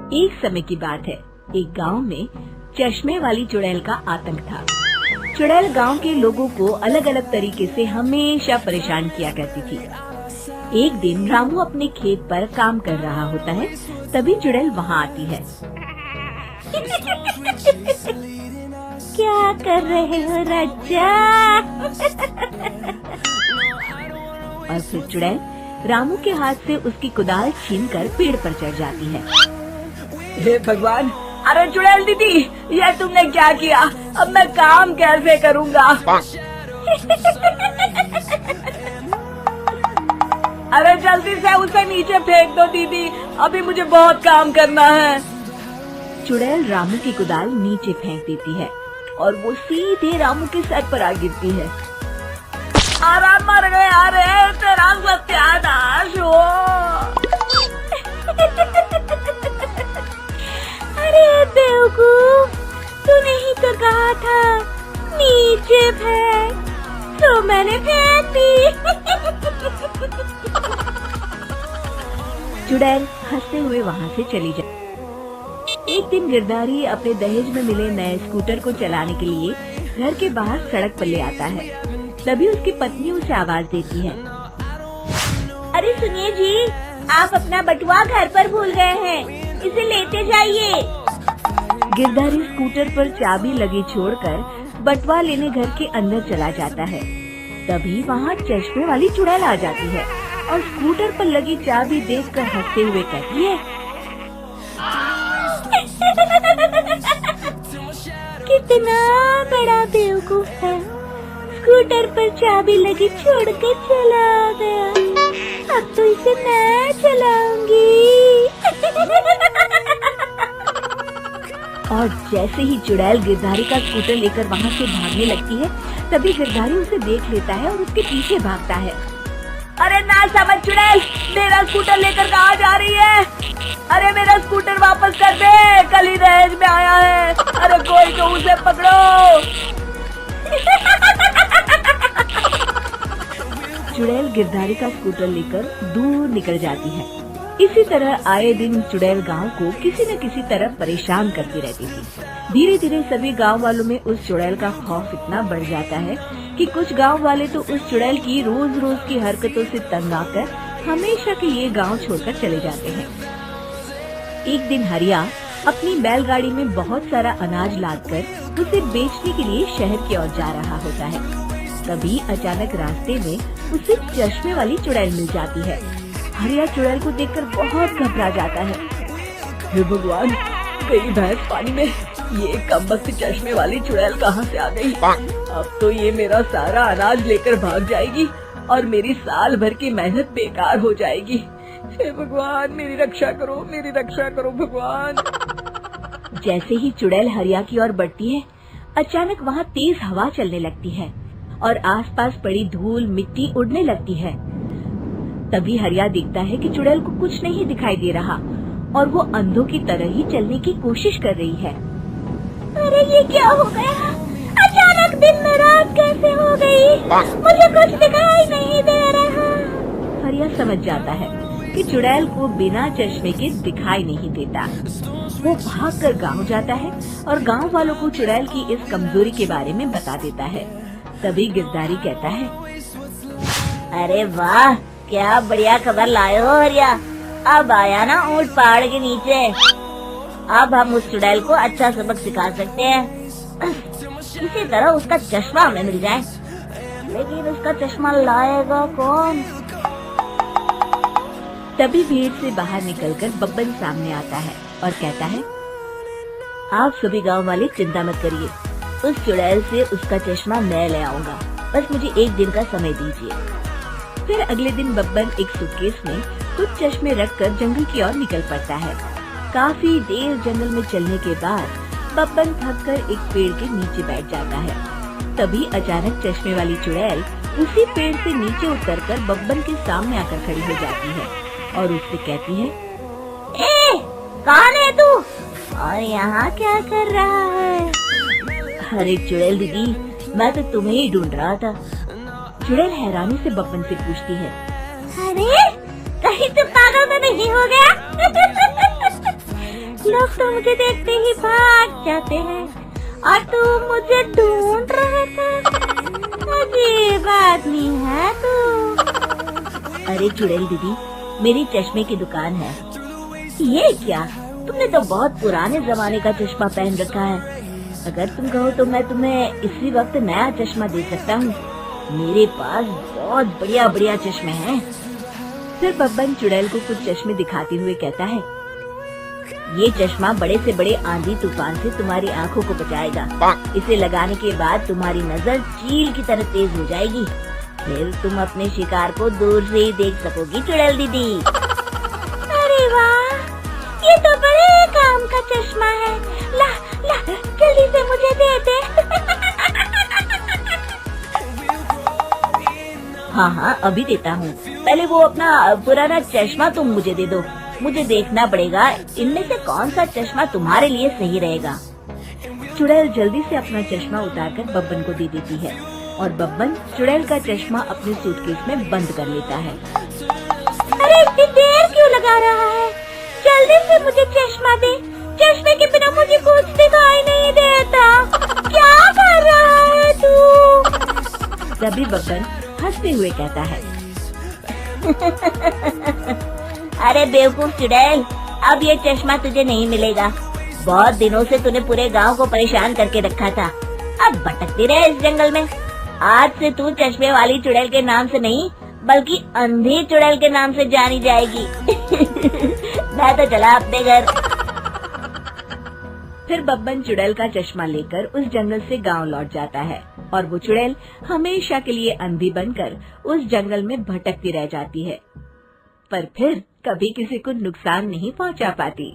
एक समय की बात है, एक गांव में चश्मे वाली चुड़ैल का आतंक था। चुड़ैल गांव के लोगों को अलग अलग तरीके से हमेशा परेशान किया करती थी। एक दिन रामू अपने खेत पर काम कर रहा होता है, तभी चुड़ैल वहाँ आती है। क्या कर रहे हो राजा? और फिर चुड़ैल रामू के हाथ से उसकी कुदाल छीनकर पेड़ पर चढ़ जाती है। हे भगवान, अरे चुड़ैल दीदी, ये तुमने क्या किया? अब मैं काम कैसे करूँगा? अरे जल्दी से उसे नीचे फेंक दो दीदी, अभी मुझे बहुत काम करना है। चुड़ैल रामू की कुदाल नीचे फेंक देती है और वो सीधे रामू के सर पर आ गिरती है। अरे मर गए, अरे तेरा सत्यानाश हो। अरे बेवकूफ, तूने ही तो कहा था नीचे फेंक, तो मैंने फेंक दी। चुड़ैल हंसते हुए वहाँ से चली जाती। एक दिन गिरधारी अपने दहेज में मिले नए स्कूटर को चलाने के लिए घर के बाहर सड़क पर ले आता है। तभी उसकी पत्नी उसे आवाज देती है। अरे सुनिए जी, आप अपना बटुआ घर पर भूल गए हैं, इसे लेते जाइए। गिरधारी स्कूटर पर चाबी लगी छोड़कर बटुआ लेने घर के अंदर चला जाता है। तभी वहाँ चश्मे वाली चुड़ैल आ जाती है और स्कूटर पर लगी चाबी देखकर हंसते हुए कहती है, कितना बड़ा बेवकूफ है, स्कूटर पर चाबी लगी छोड़कर चला गया, अब तो इसे मैं चलाऊंगी। और जैसे ही चुड़ैल गिरधारी का स्कूटर लेकर वहाँ से भागने लगती है, तभी गिरधारी उसे देख लेता है और उसके पीछे भागता है। अरे ना समझ चुड़ैल, मेरा स्कूटर लेकर कहाँ जा रही है? अरे मेरा स्कूटर वापस कर दे, कल ही दहेज में आया है। अरे कोई तो उसे पकड़ो। चुड़ैल गिरधारी का स्कूटर लेकर दूर निकल जाती है। इसी तरह आए दिन चुड़ैल गांव को किसी न किसी तरह परेशान करती रहती थी। धीरे धीरे सभी गांव वालों में उस चुड़ैल का खौफ इतना बढ़ जाता है कि कुछ गांव वाले तो उस चुड़ैल की रोज रोज की हरकतों से तंग आकर हमेशा के लिए गांव छोड़कर चले जाते हैं। एक दिन हरिया अपनी बैलगाड़ी में बहुत सारा अनाज लादकर उसे बेचने के लिए शहर की ओर जा रहा होता है। तभी अचानक रास्ते में उसे चश्मे वाली चुड़ैल मिल जाती है। हरिया चुड़ैल को देखकर बहुत घबरा जाता है। हे भगवान, गई भैंस पानी में, ये कमबख्त चश्मे वाली चुड़ैल कहाँ से आ गई? अब तो ये मेरा सारा अनाज लेकर भाग जाएगी और मेरी साल भर की मेहनत बेकार हो जाएगी। हे भगवान, मेरी रक्षा करो, मेरी रक्षा करो भगवान। जैसे ही चुड़ैल हरिया की ओर बढ़ती है, अचानक वहाँ तेज हवा चलने लगती है और आसपास पड़ी धूल मिट्टी उड़ने लगती है। तभी हरिया देखता है कि चुड़ैल को कुछ नहीं दिखाई दे रहा और वो अंधों की तरह ही चलने की कोशिश कर रही है। अरे ये क्या हो गया? अचानक दिन में रात कैसे हो गई? मुझे कुछ दिखाई नहीं दे रहा। हरिया समझ जाता है कि चुड़ैल को बिना चश्मे के दिखाई नहीं देता। वो भागकर गांव जाता है और गांव वालों को चुड़ैल की इस कमजोरी के बारे में बता देता है। तभी गिरधारी कहता है, अरे वाह, क्या बढ़िया खबर लाए हो हरिया। अब आया ना ऊंट पहाड़ के नीचे, अब हम उस चुड़ैल को अच्छा सबक सिखा सकते हैं। इसी तरह उसका चश्मा हमें मिल जाए, लेकिन उसका चश्मा लाएगा कौन? तभी भीड़ से बाहर निकलकर बब्बन सामने आता है और कहता है, आप सभी गांव वाले चिंता मत करिए, उस चुड़ैल से उसका चश्मा मैं ले आऊंगा, बस मुझे एक दिन का समय दीजिए। फिर अगले दिन बब्बन एक सूटकेस में कुछ चश्मे रखकर जंगल की ओर निकल पड़ता है। काफी देर जंगल में चलने के बाद बब्बन थककर एक पेड़ के नीचे बैठ जाता है। तभी अचानक चश्मे वाली चुड़ैल उसी पेड़ से नीचे उतरकर बब्बन के सामने आकर खड़ी हो जाती है और उससे कहती है, ए, कौन है तू और यहाँ क्या कर रहा है? अरे चुड़ैल दीदी, मैं तो तुम्हें ही ढूंढ रहा था। चुड़ैल हैरानी से बब्बन से पूछती है, अरे कहीं तुम पागल तो नहीं हो गया? लोग तो मुझे देखते ही भाग जाते हैं और तू मुझे ढूंढ रहा था। अजीब आदमी है तू। अरे चुड़ैल दीदी, मेरी चश्मे की दुकान है। ये क्या, तुमने तो बहुत पुराने जमाने का चश्मा पहन रखा है। अगर तुम कहो तो मैं तुम्हें इसी वक्त नया चश्मा दे सकता हूँ। मेरे पास बहुत बढ़िया बढ़िया चश्मे हैं। फिर बब्बन चुड़ैल को कुछ चश्मे दिखाते हुए कहता है, ये चश्मा बड़े से बड़े आंधी तूफान से तुम्हारी आंखों को बचाएगा। इसे लगाने के बाद तुम्हारी नजर चील की तरह तेज हो जाएगी। फिर तुम अपने शिकार को दूर से ही देख सकोगी चुड़ैल दीदी। अरे वाह, ये तो बड़े काम का चश्मा है। ला ला, जल्दी से मुझे दे दे। हाँ हाँ, अभी देता हूँ। पहले वो अपना पुराना चश्मा तुम मुझे दे दो। मुझे देखना पड़ेगा इनमें से कौन सा चश्मा तुम्हारे लिए सही रहेगा। चुड़ैल जल्दी से अपना चश्मा उतारकर बब्बन को दे देती है और बब्बन चुड़ैल का चश्मा अपने सूटकेस में बंद कर लेता है। अरे इतनी देर क्यों लगा रहा है? जल्दी से मुझे चश्मा दे। चश्मे के बिना मुझे कुछ दिखाई नहीं देता। क्या कर रहा है तू? तभी बब्बन हंसते हुए कहता है, अरे बेवकूफ चुड़ैल, अब ये चश्मा तुझे नहीं मिलेगा। बहुत दिनों से तूने पूरे गांव को परेशान करके रखा था। अब भटकती रहे इस जंगल में। आज से तू चश्मे वाली चुड़ैल के नाम से नहीं, बल्कि अंधी चुड़ैल के नाम से जानी जाएगी। मैं तो चला अपने घर। फिर बब्बन चुड़ैल का चश्मा लेकर उस जंगल से गांव लौट जाता है और वो चुड़ैल हमेशा के लिए अंधी बनकर उस जंगल में भटकती रह जाती है, पर फिर कभी किसी को नुकसान नहीं पहुंचा पाती।